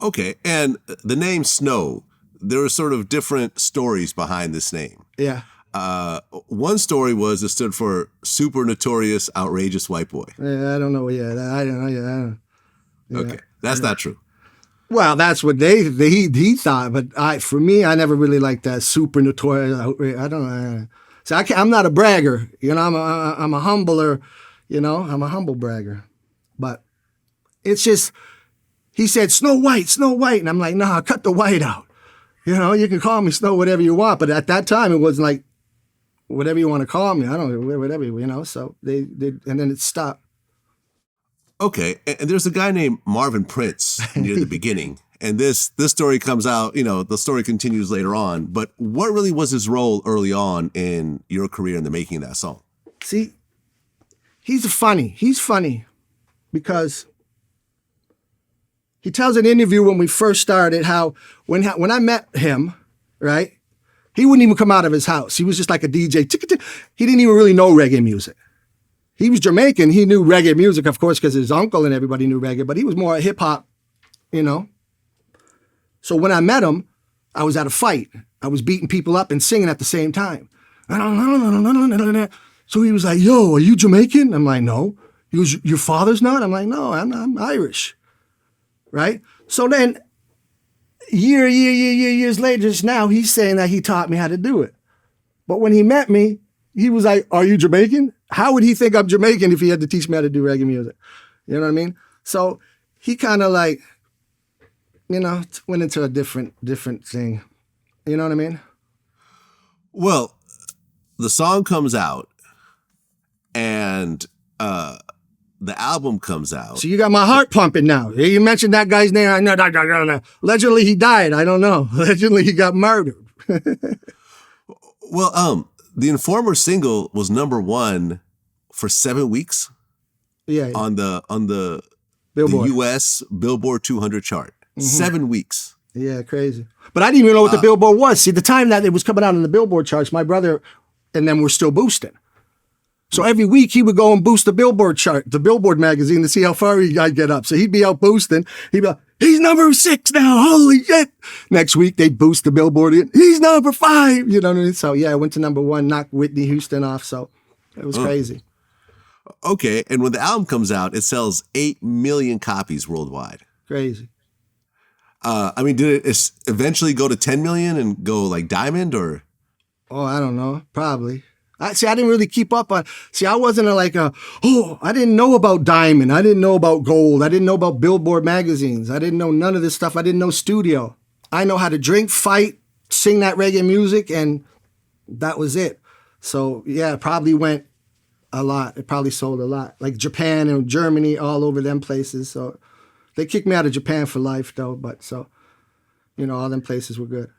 Okay, and the name Snow, there are sort of different stories behind this name. Yeah. One story was it stood for super notorious, outrageous white boy. Yeah, I don't know. Yeah, I don't know. Yeah. Okay, that's not true. Well, that's what he thought, but for me, I never really liked that super notorious. I don't know. So I'm not a bragger, you know. I'm a humbler, you know. I'm a humble bragger, but it's just he said Snow White, and I'm like, nah, cut the white out. You know, you can call me Snow whatever you want, but at that time it was like whatever you want to call me. I don't know, whatever, you know. So they and then it stopped. Okay, and there's a guy named Marvin Prince near the beginning, and this story comes out, you know, the story continues later on, but what really was his role early on in your career in the making of that song? See, he's funny because he tells an interview when we first started how when I met him, right, he wouldn't even come out of his house. He was just like a DJ. He didn't even really know reggae music. He was Jamaican. He knew reggae music, of course, because his uncle and everybody knew reggae, but he was more hip hop, you know. So when I met him, I was at a fight. I was beating people up and singing at the same time. So he was like, yo, are you Jamaican? I'm like, no. He goes, your father's not? I'm like, no, I'm Irish. Right? So then years later, just now, he's saying that he taught me how to do it. But when he met me, he was like, are you Jamaican? How would he think I'm Jamaican if he had to teach me how to do reggae music? You know what I mean? So he kind of like, you know, went into a different thing. You know what I mean? Well, the song comes out and the album comes out. So you got my heart pumping now. You mentioned that guy's name. I know. Allegedly he died. I don't know. Allegedly he got murdered. Well, the Informer single was #1 for 7 weeks. Yeah. On the Billboard. the U.S. Billboard 200 chart. 7 weeks. Yeah, crazy. But I didn't even know what the Billboard was. See, the time that it was coming out on the Billboard charts, my brother and them were still boosting. So every week he would go and boost the Billboard chart, the Billboard magazine, to see how far I'd get up. So he'd be out boosting. He'd be like, he's #6 now. Holy shit. Next week they'd boost the Billboard. He's #5. You know what I mean? So yeah, I went to #1, knocked Whitney Houston off. So it was crazy. Okay. And when the album comes out, it sells 8 million copies worldwide. Crazy. I mean, did it eventually go to 10 million and go like diamond or? Oh, I don't know. Probably. I didn't really keep up on. See, I wasn't I didn't know about diamond. I didn't know about gold. I didn't know about Billboard magazines. I didn't know none of this stuff. I didn't know studio. I know how to drink, fight, sing that reggae music, and that was it. So yeah, it probably went a lot. It probably sold a lot. Like Japan and Germany, all over them places. So they kicked me out of Japan for life though. But so, you know, all them places were good.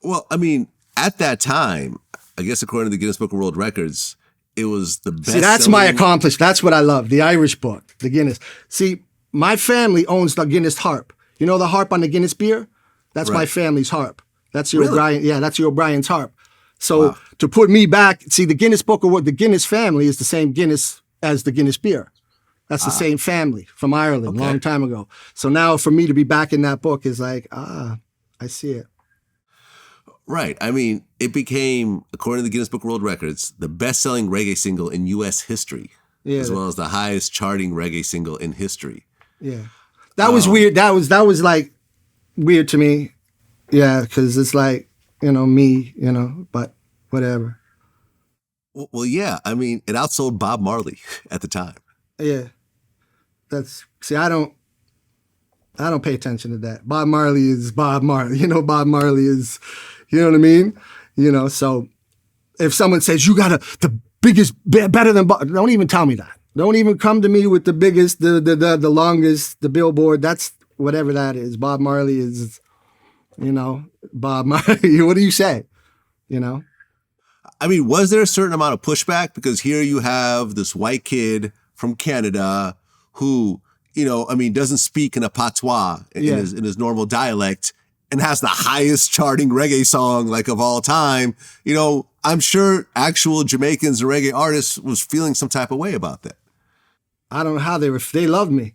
Well, I mean, at that time, I guess according to the Guinness Book of World Records, it was the best. See, that's my accomplishment. That's what I love. The Irish book, the Guinness. See, my family owns the Guinness harp. You know the harp on the Guinness beer? That's my family's harp. That's your O'Brien. Yeah, that's your O'Brien's harp. So to put me back, see, the Guinness Book of World, the Guinness family is the same Guinness as the Guinness beer. That's the same family from Ireland, long time ago. So now for me to be back in that book is like, I see it. Right. I mean, it became, according to the Guinness Book of World Records, the best-selling reggae single in U.S. history, as well as the highest charting reggae single in history. Yeah. That was weird. That was like weird to me. Yeah, because it's like, you know, me, you know, but whatever. Well, yeah. I mean, it outsold Bob Marley at the time. Yeah. I don't pay attention to that. Bob Marley is Bob Marley. You know, Bob Marley is, you know what I mean? You know, so if someone says, you got the biggest, better than Bob, don't even tell me that. Don't even come to me with the biggest, the longest, the Billboard. That's whatever that is. Bob Marley is, you know, Bob Marley. What do you say? You know? I mean, was there a certain amount of pushback? Because here you have this white kid from Canada who, you know, I mean, doesn't speak in a patois in his normal dialect and has the highest charting reggae song like of all time. You know, I'm sure actual Jamaicans and reggae artists was feeling some type of way about that. I don't know how they loved me.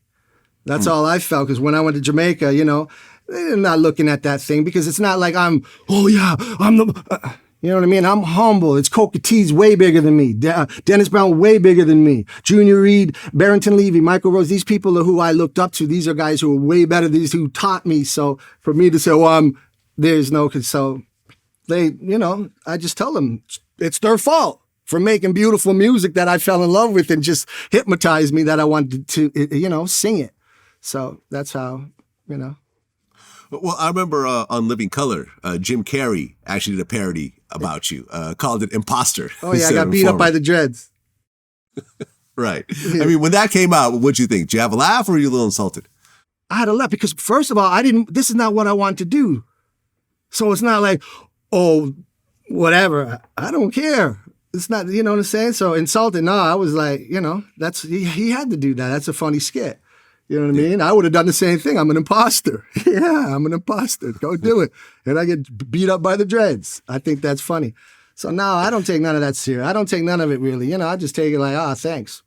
That's all I felt. Because when I went to Jamaica, they're not looking at that thing because it's not like I'm the. You know what I mean? I'm humble. It's Coca T's way bigger than me. Dennis Brown way bigger than me. Junior Reed, Barrington Levy, Michael Rose. These people are who I looked up to. These are guys who are way better. These who taught me. So for me to say, there's no, so they, I just tell them it's their fault for making beautiful music that I fell in love with and just hypnotized me that I wanted to, sing it. So that's how, Well, I remember on Living Color, Jim Carrey actually did a parody about you, called it Imposter. Oh, yeah, I got beat up by the Dreads. Right. I mean, when that came out, what'd you think? Did you have a laugh or were you a little insulted? I had a laugh because, first of all, this is not what I want to do. So it's not like, whatever. I don't care. It's not, you know what I'm saying? So insulted, no, I was like, he had to do that. That's a funny skit. You know what I mean? I would have done the same thing. I'm an imposter. Yeah, I'm an imposter. Go do it. And I get beat up by the Dreads. I think that's funny. So now I don't take none of that serious. I don't take none of it really. I just take it like, thanks.